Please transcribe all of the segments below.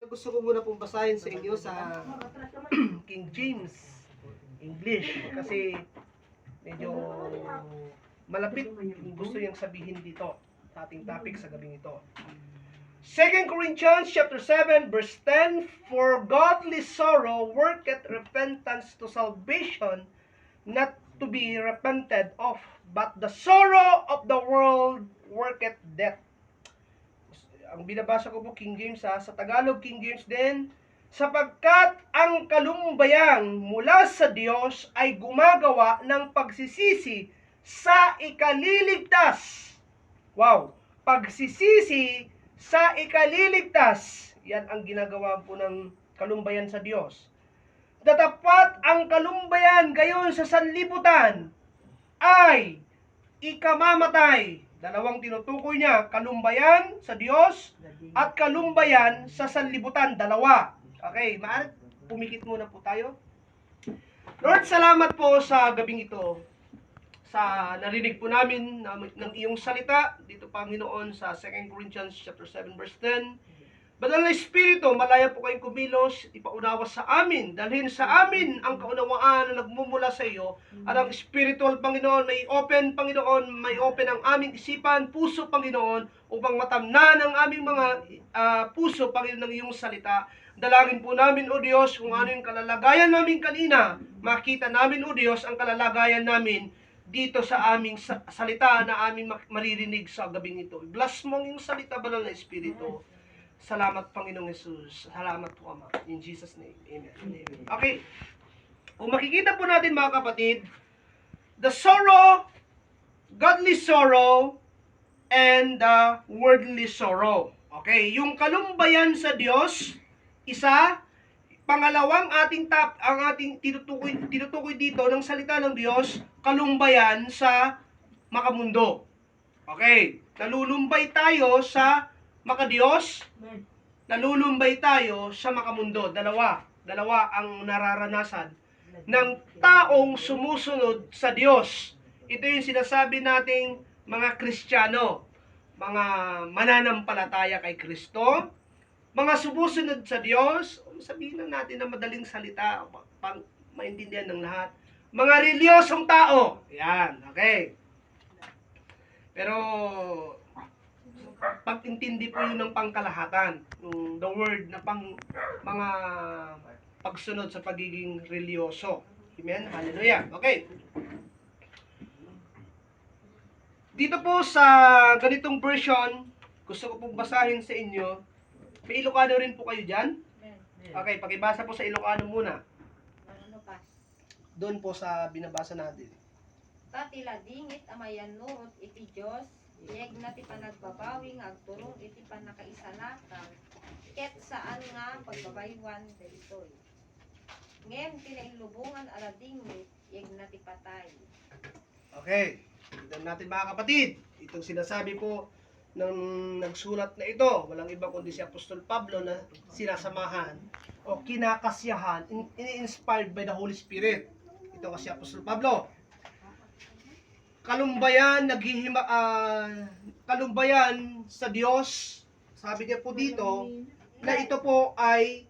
Gusto ko muna pong basahin sa inyo sa King James English kasi medyo malapit yung gusto niyang sabihin dito sa ating topic sa gabing ito. 2 Corinthians chapter 7 verse 10, For godly sorrow worketh repentance to salvation, not to be repented of, but the sorrow of the world worketh death. Ang binabasa ko po King James sa Tagalog King James din, sapagkat ang kalumbayang mula sa Diyos ay gumagawa ng pagsisisi sa ikaliligtas. Wow! Pagsisisi sa ikaliligtas. Yan ang ginagawa po ng kalumbayan sa Diyos. Datapat ang kalumbayan gayon sa sanlibutan ay ikamamatay. Dalawang tinutukoy niya, kalumbayan sa Diyos at kalumbayan sa sanlibutan. Dalawa. Okay, pumikit muna po tayo. Lord, salamat po sa gabing ito. Sa narinig po namin ng iyong salita dito, Panginoon, sa 2 Corinthians chapter 7 verse 10. Banal na Espiritu, malaya po kayong kumilos, ipaunawa sa amin, dalhin sa amin ang kaunawaan na nagmumula sa iyo, at ang spiritual, Panginoon, may open, Panginoon, may open ang aming isipan, puso, Panginoon, upang matamnan ang aming mga puso, Panginoon, ng iyong salita. Dalangin po namin, O Diyos, kung ano yung kalalagayan namin kanina, makita namin, O Diyos, ang kalalagayan namin dito sa aming salita na aming maririnig sa gabing ito. Bless mo ang iyong salita, Banal na Espiritu. Salamat, Panginoong Jesus. Salamat po, Ama. In Jesus' name. Amen. Amen. Okay. Kung makikita po natin, mga kapatid, the sorrow, godly sorrow, and the worldly sorrow. Okay. Yung kalumbayan sa Diyos, isa. Pangalawang ang ating tinutukoy dito ng salita ng Diyos, kalumbayan sa makamundo. Okay. Nalulumbay tayo sa makadiyos, nalulumbay tayo sa makamundo. Dalawa ang nararanasan ng taong sumusunod sa Diyos. Ito yung sinasabi nating mga Kristiyano, mga mananampalataya kay Kristo, mga sumusunod sa Diyos, sabihin lang natin na madaling salita, pang maintindihan ng lahat, mga reliyosong tao. Yan, okay. Pero pag-intindi po yun ng pangkalahatan, the word na mga pagsunod sa pagiging religyoso. Amen? Hallelujah. Okay. Dito po sa ganitong version, gusto ko pong basahin sa inyo. May Ilocano rin po kayo dyan? Okay, pakibasa po sa Ilocano muna. Doon po sa binabasa natin. Tatila dingit amayan nurot iti Diyos, iyag na ti panagbabawing agturong iti panakaisalakang, ket saan nga pagbabaywan daytoy. Ngem tinailubungan ala dingit, iyag na ti patay. Okay, tignan natin mga kapatid. Itong sinasabi po ng nagsulat na ito, walang iba kundi si Apostol Pablo na sinasamahan o kinakasyahan, in-inspired by the Holy Spirit. Ito kasi Apostol Pablo. Kalumbayan, kalumbayan sa Diyos, sabi niya po dito, na ito po ay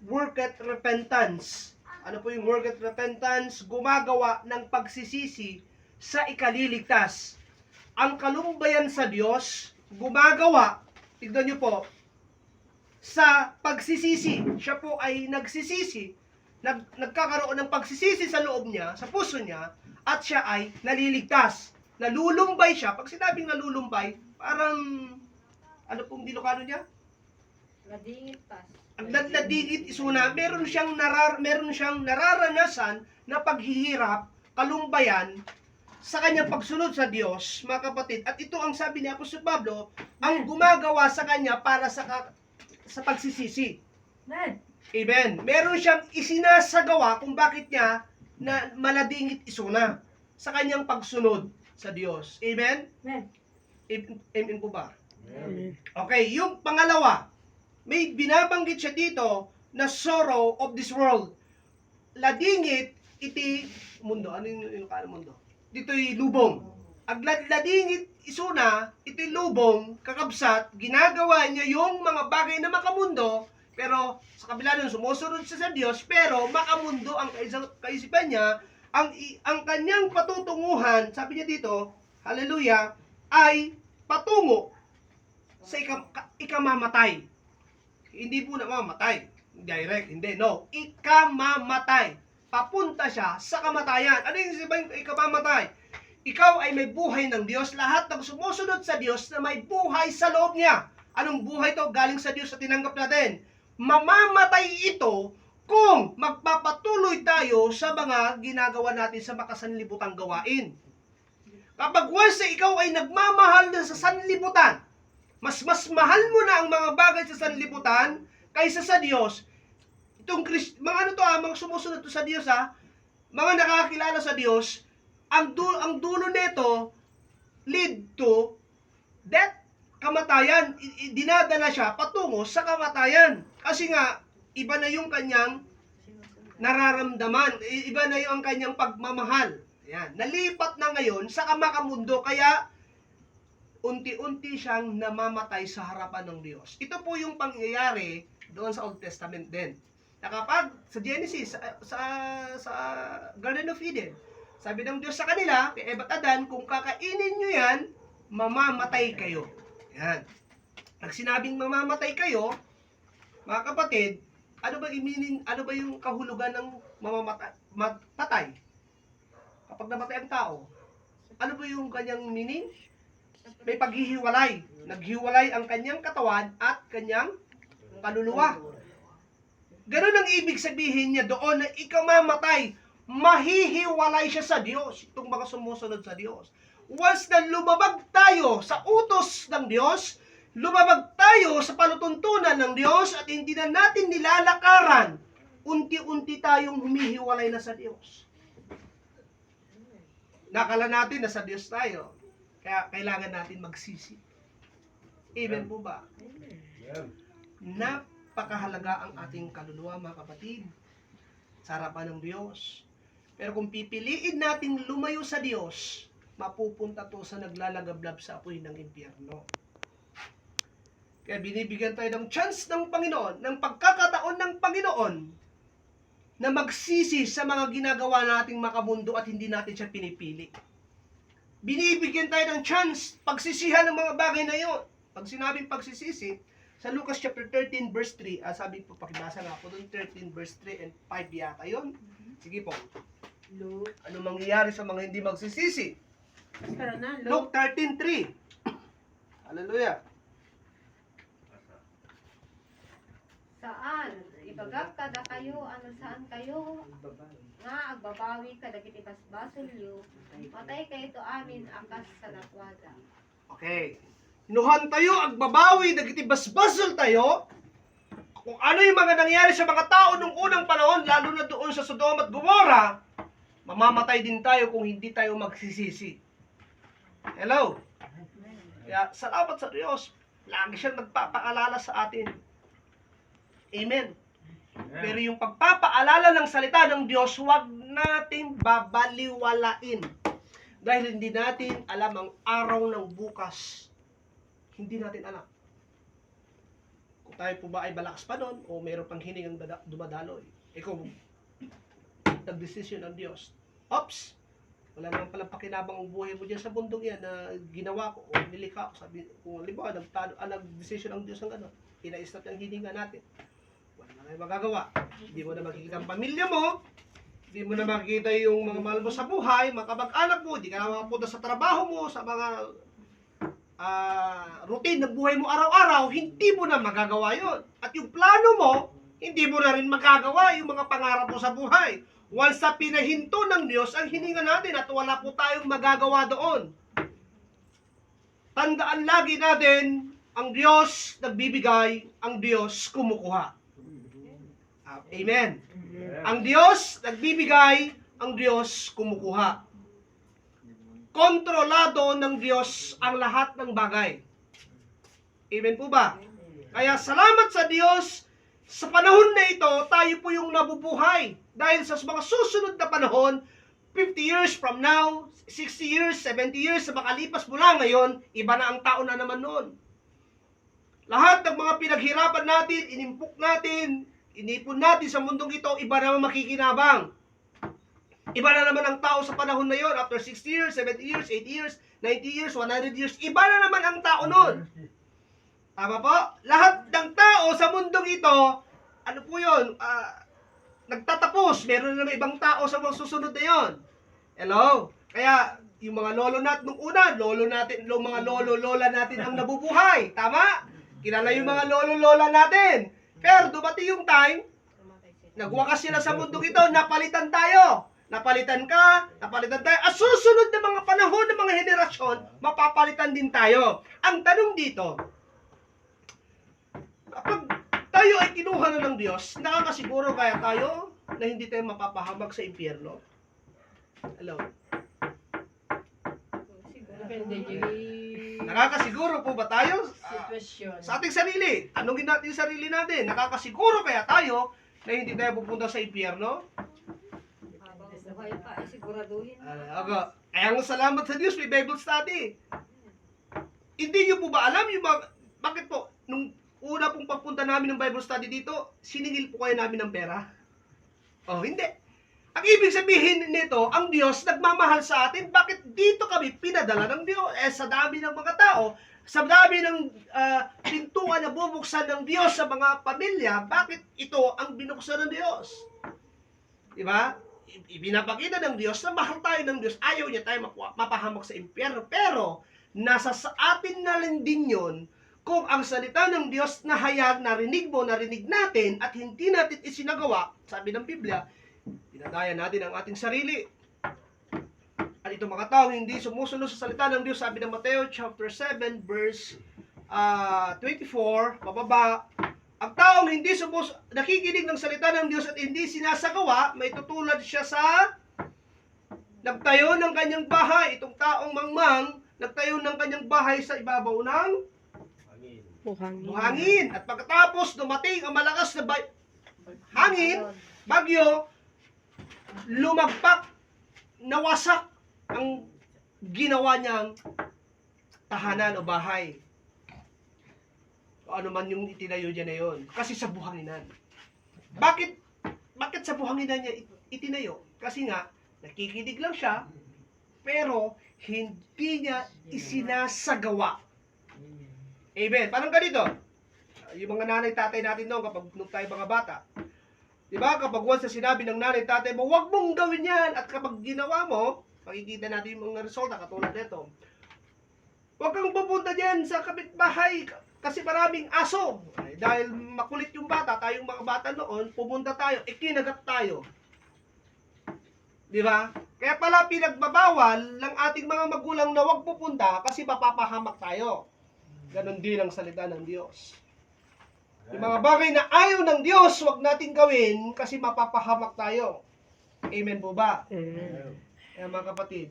worketh repentance. Ano po yung worketh repentance? Gumagawa ng pagsisisi sa ikaliligtas. Ang kalumbayan sa Diyos, gumagawa, tignan niyo po, sa pagsisisi. Siya po ay nagsisisi, nagkakaroon ng pagsisisi sa loob niya, sa puso niya, at siya ay naliligtas. Nalulumbay siya. Pag sinabing nalulumbay, parang, ano pong Ilocano niya? Nadingit pas. Ang nadingit isuna, meron siyang nararanasan na paghihirap, kalumbayan, sa kanyang pagsunod sa Diyos, mga kapatid. At ito ang sabi ni Apostol Pablo, ang gumagawa sa kanya para sa pagsisisi. Amen. Meron siyang isinasagawa kung bakit niya na maladingit isuna sa kanyang pagsunod sa Diyos. Amen? Amen po ba? Amen. Okay, yung pangalawa, may binabanggit siya dito na sorrow of this world. Ladingit iti mundo. Ano yung mundo? Dito'y lubong. Agladingit isuna, ito'y lubong, kakabsat, ginagawa niya yung mga bagay na makamundo, Pero sa kabila nun, sumusunod siya sa Diyos, pero makamundo ang kaisipan niya, ang kanyang patutunguhan, sabi niya dito, hallelujah, ay patungo sa ikamamatay. Hindi po na mamatay. Direct, hindi, no. Ikamamatay. Papunta siya sa kamatayan. Ano yung sabay ikamamatay? Ikaw ay may buhay ng Diyos. Lahat ng sumusunod sa Diyos na may buhay sa loob niya. Anong buhay to? Galing sa Diyos at tinanggap natin. Mamamatay ito kung magpapatuloy tayo sa mga ginagawa natin sa makasanlibutang gawain. Kapag once ikaw ay nagmamahal na sa sanlibutan, mas mahal mo na ang mga bagay sa sanlibutan kaysa sa Diyos. Itong mga sumusunod to sa Diyos, mga nakakilala sa Diyos, ang dulo nito lead to death, kamatayan. Dinadala siya patungo sa kamatayan. Kasi nga, iba na yung kanyang nararamdaman. Iba na yung kanyang pagmamahal. Ayan. Nalipat na ngayon sa kamakamundo, kaya unti-unti siyang namamatay sa harapan ng Diyos. Ito po yung pangyayari doon sa Old Testament din. Na kapag sa Genesis, sa Garden of Eden, sabi ng Diyos sa kanila, kay Eva at Adan, kung kakainin nyo yan, mamamatay kayo. Yan. Pag sinabing mamamatay kayo, mga kapatid, ano ba yung kahulugan ng mamamatay? Kapag namatay ang tao, ano ba yung kanyang meaning? May paghihiwalay. Naghiwalay ang kanyang katawan at kanyang kaluluwa. Ganun ang ibig sabihin niya doon na ikamamatay. Mahihiwalay siya sa Diyos. Itong mga sumusunod sa Diyos. Once na lumabag tayo sa utos ng Diyos, lumabag tayo sa panutuntunan ng Diyos at hindi na natin nilalakaran, unti-unti tayong humihiwalay na sa Diyos. Nakala natin na sa Diyos tayo. Kaya kailangan natin magsisi. Amen po ba? Napakahalaga ang ating kaluluwa, mga kapatid, sa harapan ng Diyos. Pero kung pipiliin natin lumayo sa Diyos, mapupunta to sa naglalagablab sa apoy ng impyerno. Kaya binibigyan tayo ng chance ng Panginoon, ng pagkakataon ng Panginoon, na magsisi sa mga ginagawa nating makamundo at hindi natin siya pinipili. Binibigyan tayo ng chance, pagsisihan ng mga bagay na yun. Pag sinabing pagsisisi, sa Lucas chapter 13 verse 3, sabi po, pakibasa nga po doon, 13 verse 3 and 5 yata yun. Sige po. Ano mangyayari sa mga hindi magsisisi? Luke 13:3. Hallelujah. Saan? Ibagak kada kayo, ano saan kayo? Nga, agbabawi kada kiti basbasolyo. Matay kayo to amin, akas sa nakwaga. Okay. Nuhan tayo, agbabawi, dagiti basbasol tayo. Kung ano yung mga nangyari sa mga tao nung unang panahon, lalo na doon sa Sodom at Gomorrah, mamamatay din tayo kung hindi tayo magsisisi. Hello? Kaya salamat sa Diyos. Lagi siyang nagpapaalala sa atin. Amen. Pero yung pagpapaalala ng salita ng Diyos, huwag natin babaliwalain. Dahil hindi natin alam ang araw ng bukas. Hindi natin alam. Kung tayo po ba ay malakas pa nun, o mayroon pang hiningang dumadaloy. Kung nag-decision ang Diyos, oops, wala naman palang pakinabang ang buhay mo dyan sa bundong yan na ginawa ko o nilikha ko. Sabi, kung halimbawa, nag-decision ang Diyos ng ano, inaistat ang hininga natin. Wala na kayo magagawa. Hindi mo na makikita ang pamilya mo, hindi mo na makikita yung mga mahal mo sa buhay, mga kamag-anak mo, hindi ka na makapunta sa trabaho mo, sa mga routine ng buhay mo araw-araw, hindi mo na magagawa yon. At yung plano mo, hindi mo na rin magagawa yung mga pangarap mo sa buhay. Once sa pinahinto ng Diyos ang hininga natin at wala po tayong magagawa doon. Tandaan lagi natin, ang Diyos nagbibigay, ang Diyos kumukuha. Amen. Ang Diyos nagbibigay, ang Diyos kumukuha. Kontrolado ng Diyos ang lahat ng bagay. Amen po ba? Kaya salamat sa Diyos, sa panahon na ito, tayo po yung nabubuhay. Dahil sa mga susunod na panahon, 50 years from now, 60 years, 70 years, sa makalipas mula ngayon, iba na ang tao na naman noon. Lahat ng mga pinaghirapan natin, inimpok natin, inipon natin sa mundong ito, iba naman makikinabang. Iba na naman ang tao sa panahon na yon. After 60 years, 70 years, 80 years, 90 years, 100 years, iba na naman ang tao nun. Tama po? Lahat ng tao sa mundong ito, ano po yun? Nagtatapos. Meron na naman ibang tao sa mga susunod na yon. Hello? Kaya, yung mga lolo natin nung una, mga lolo-lola natin ang nabubuhay. Tama? Kilala yung mga lolo-lola natin. Pero dumating yung time, nagwakas sila sa mundong ito, napalitan tayo. Napalitan ka, napalitan tayo. At susunod na mga panahon ng mga henerasyon, mapapalitan din tayo. Ang tanong dito, kapag tayo ay kinuha na ng Diyos, nakakasiguro kaya tayo na hindi tayo mapapahamak sa impyerno? Hello? Depende yung Nakakasiguro po ba tayo? sitwasyon. Sa ating sarili, tanungin natin yung sarili natin, nakakasiguro kaya tayo na hindi tayo pupunta sa impyerno? Habang buhay pa, siguraduhin mo. Kaya nga salamat sa Diyos, may Bible study. Hindi nyo po ba alam yung bakit po, nung una pong pagpunta namin ng Bible study dito, siningil po kayo namin ng pera? Oh, hindi. Ang ibig sabihin nito, ang Diyos nagmamahal sa atin. Bakit dito kami pinadala ng Diyos? Sa dami ng mga tao, sa dami ng pintuan na bubuksan ng Diyos sa mga pamilya, bakit ito ang binuksan ng Diyos? Diba? Ibinapakita ng Diyos na mahal tayo ng Diyos. Ayaw niya tayo mapahamak sa impyerno. Pero, nasa sa atin na rin din yun, kung ang salita ng Diyos na hayag, narinig mo, narinig natin, at hindi natin isinagawa, sabi ng Biblia, pinadaya natin ang ating sarili. At itong mga tao hindi sumusunod sa salita ng Diyos, sabi ng Mateo chapter 7, verse 24, pababa, ang taong hindi nakikinig ng salita ng Diyos at hindi sinasagawa, may tutulad siya sa nagtayo ng kanyang bahay. Itong taong mangmang, nagtayo ng kanyang bahay sa ibabaw ng buhangin. At pagkatapos dumating ang malakas na hangin, bagyo, lumagpak, nawasak ang ginawa niyang tahanan o bahay. O ano man yung itinayo niya na yun. Kasi sa buhanginan. Bakit sa buhanginan niya itinayo? Kasi nga, nakikinig lang siya, pero hindi niya isinasagawa. Amen. Parang ganito. Yung mga nanay, tatay natin noon, kapag nung tayo mga bata, diba, kapag once na sinabi ng nanay, tatay mo, huwag mong gawin yan. At kapag ginawa mo, makikita natin yung mga resulta, katulad nito. Huwag kang pupunta dyan sa kapitbahay kasi maraming aso. Ay, dahil makulit yung bata, tayong mga bata noon, pupunta tayo, ikinagat tayo. Di ba? Kaya pala pinagbabawal ng ating mga magulang na huwag pupunta kasi mapapahamak tayo. Ganon din ang salita ng Diyos. Yung mga bagay na ayaw ng Diyos, huwag natin gawin kasi mapapahamak tayo. Amen po ba? Amen. Kaya mga kapatid,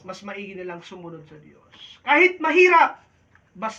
mas maigi nilang sumunod sa Diyos. Kahit mahirap, basta